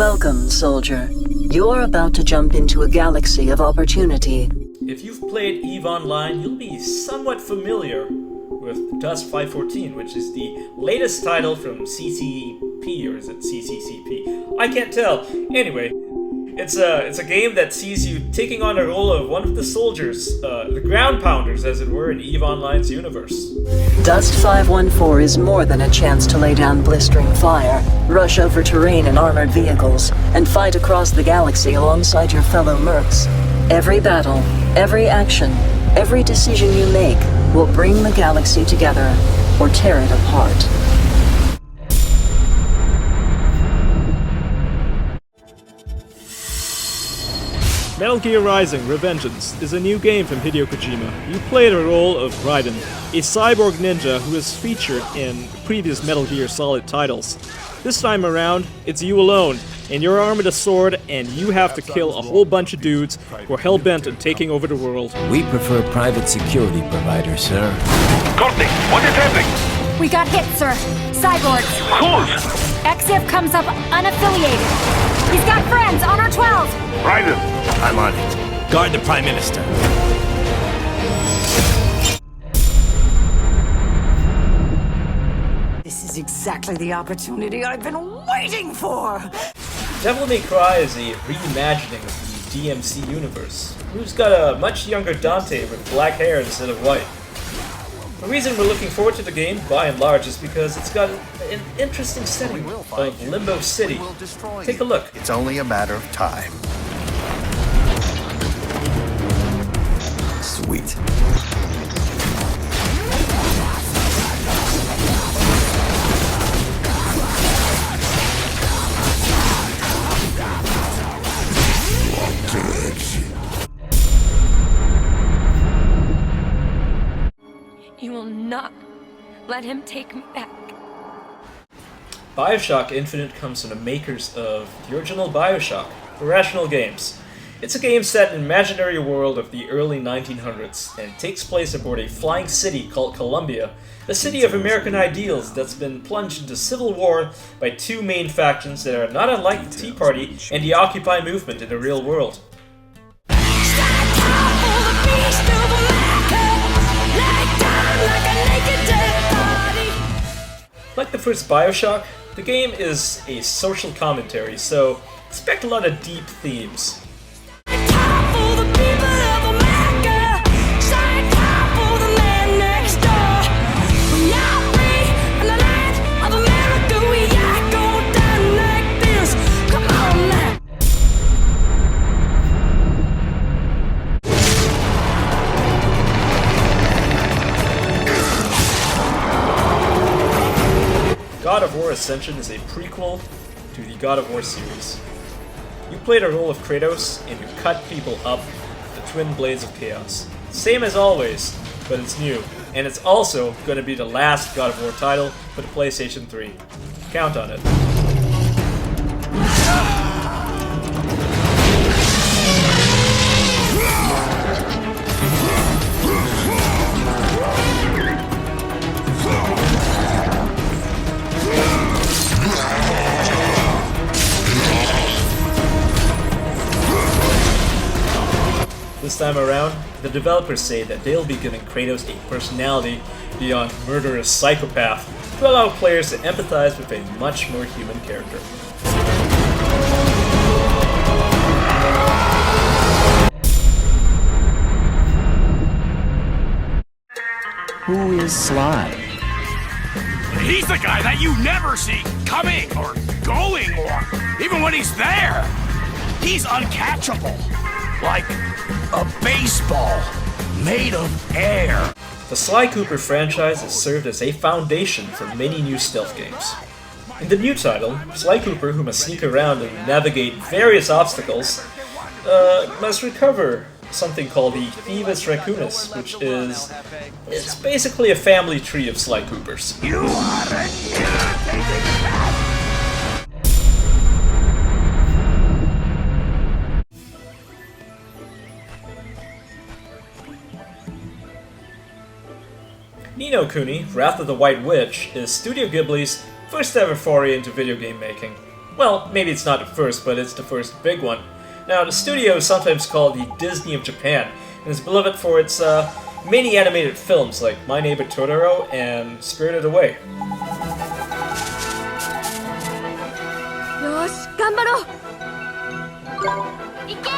Welcome, soldier. You're about to jump into a galaxy of opportunity. If you've played EVE Online, you'll be somewhat familiar with Dust 514, which is the latest title from CCP, or is it CCCP? I can't tell. Anyway, it's a game that sees you taking on the role of one of the soldiers, the ground pounders, as it were, in EVE Online's universe. Dust 514 is more than a chance to lay down blistering fire, rush over terrain in armored vehicles, and fight across the galaxy alongside your fellow mercs. Every battle, every action, every decision you make will bring the galaxy together or tear it apart. Metal Gear Rising: Revengeance is a new game from Hideo Kojima. You play the role of Raiden, a cyborg ninja who is featured in previous Metal Gear Solid titles. This time around, it's you alone, and you're armed with a sword, and you have to kill a whole bunch of dudes who are hell-bent on taking over the world. We prefer private security providers, sir. Courtney, what is happening? We got hit, sir. Cyborgs. Whose? XF comes up unaffiliated. He's got friends on our 12. Raiden, I'm on it. Guard the Prime Minister. This is exactly the opportunity I've been waiting for! Devil May Cry is a reimagining of the DMC universe, who's got a much younger Dante with black hair instead of white. The reason we're looking forward to the game, by and large, is because it's got an interesting setting of Limbo City. Take a look. It's only a matter of time. Sweet. You will not let him take me back. BioShock Infinite comes from the makers of the original BioShock, Irrational Games. It's a game set in an imaginary world of the early 1900s, and takes place aboard a flying city called Columbia, a city of American ideals that's been plunged into civil war by two main factions that are not unlike the Tea Party and the Occupy movement in the real world. Like the first BioShock, the game is a social commentary, so expect a lot of deep themes. God of War Ascension is a prequel to the God of War series. You play the role of Kratos, and you cut people up with the twin blades of chaos. Same as always, but it's new. And it's also going to be the last God of War title for the PlayStation 3. Count on it. This time around, the developers say that they'll be giving Kratos a personality beyond murderous psychopath to allow players to empathize with a much more human character. Who is Sly? He's the guy that you never see coming or going, or even when he's there. He's uncatchable. Like a baseball made of air. The Sly Cooper franchise has served as a foundation for many new stealth games. In the new title, Sly Cooper, who must sneak around and navigate various obstacles, must recover something called the Thieves Raccoonus, which is... it's basically a family tree of Sly Coopers. You are a irritating cat! Ni no Kuni, Wrath of the White Witch, is Studio Ghibli's first ever foray into video game making. Well, maybe it's not the first, but it's the first big one. Now, the studio is sometimes called the Disney of Japan, and is beloved for its many animated films like My Neighbor Totoro and Spirited Away. よし、頑張ろう。行け。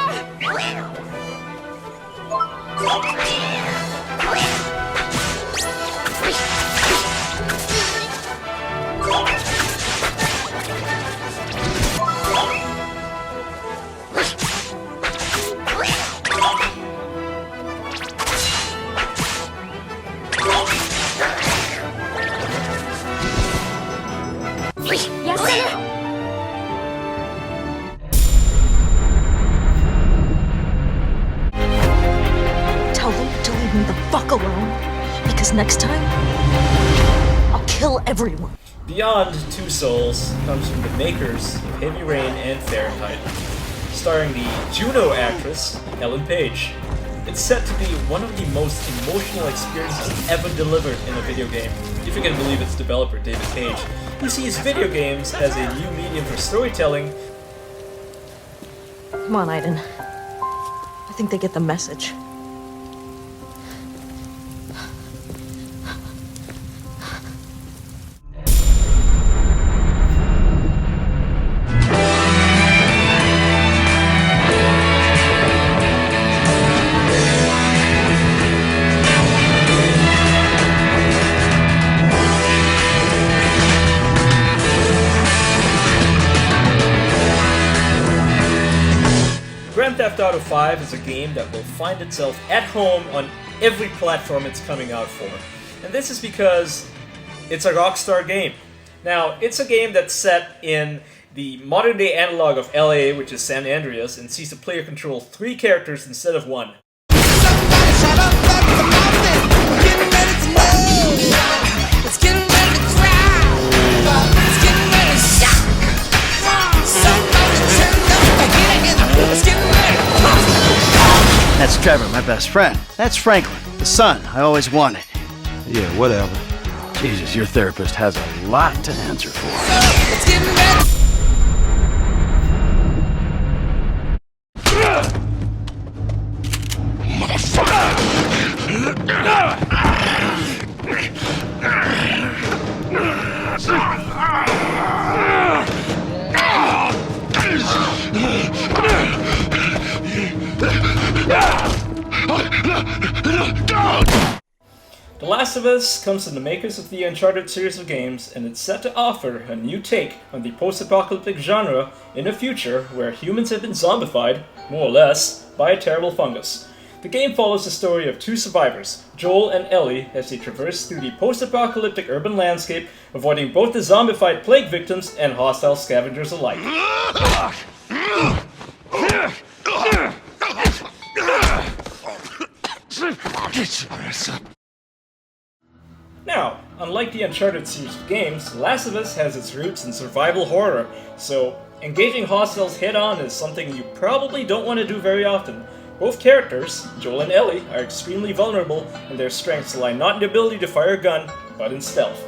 やったね。 Tell them to leave me the fuck alone. Because next time, I'll kill everyone. Beyond Two Souls comes from the makers of Heavy Rain and Fahrenheit, starring the Juno actress Ellen Page. It's set to be one of the most emotional experiences ever delivered in a video game, if you can believe its developer David Page, who sees video games as a new medium for storytelling. Come on, Aiden. I think they get the message. Grand Theft Auto 5 is a game that will find itself at home on every platform it's coming out for. And this is because it's a Rockstar game. Now, it's a game that's set in the modern day analog of LA, which is San Andreas, and sees the player control 3 characters instead of 1. That's Trevor, my best friend. That's Franklin, the son I always wanted. Yeah, whatever. Jesus, your therapist has a lot to answer for. The Last of Us comes from the makers of the Uncharted series of games, and it's set to offer a new take on the post-apocalyptic genre in a future where humans have been zombified, more or less, by a terrible fungus. The game follows the story of 2 survivors, Joel and Ellie, as they traverse through the post-apocalyptic urban landscape, avoiding both the zombified plague victims and hostile scavengers alike. Now, unlike the Uncharted series of games, Last of Us has its roots in survival horror, so engaging hostiles head-on is something you probably don't want to do very often. Both characters, Joel and Ellie, are extremely vulnerable, and their strengths lie not in the ability to fire a gun, but in stealth.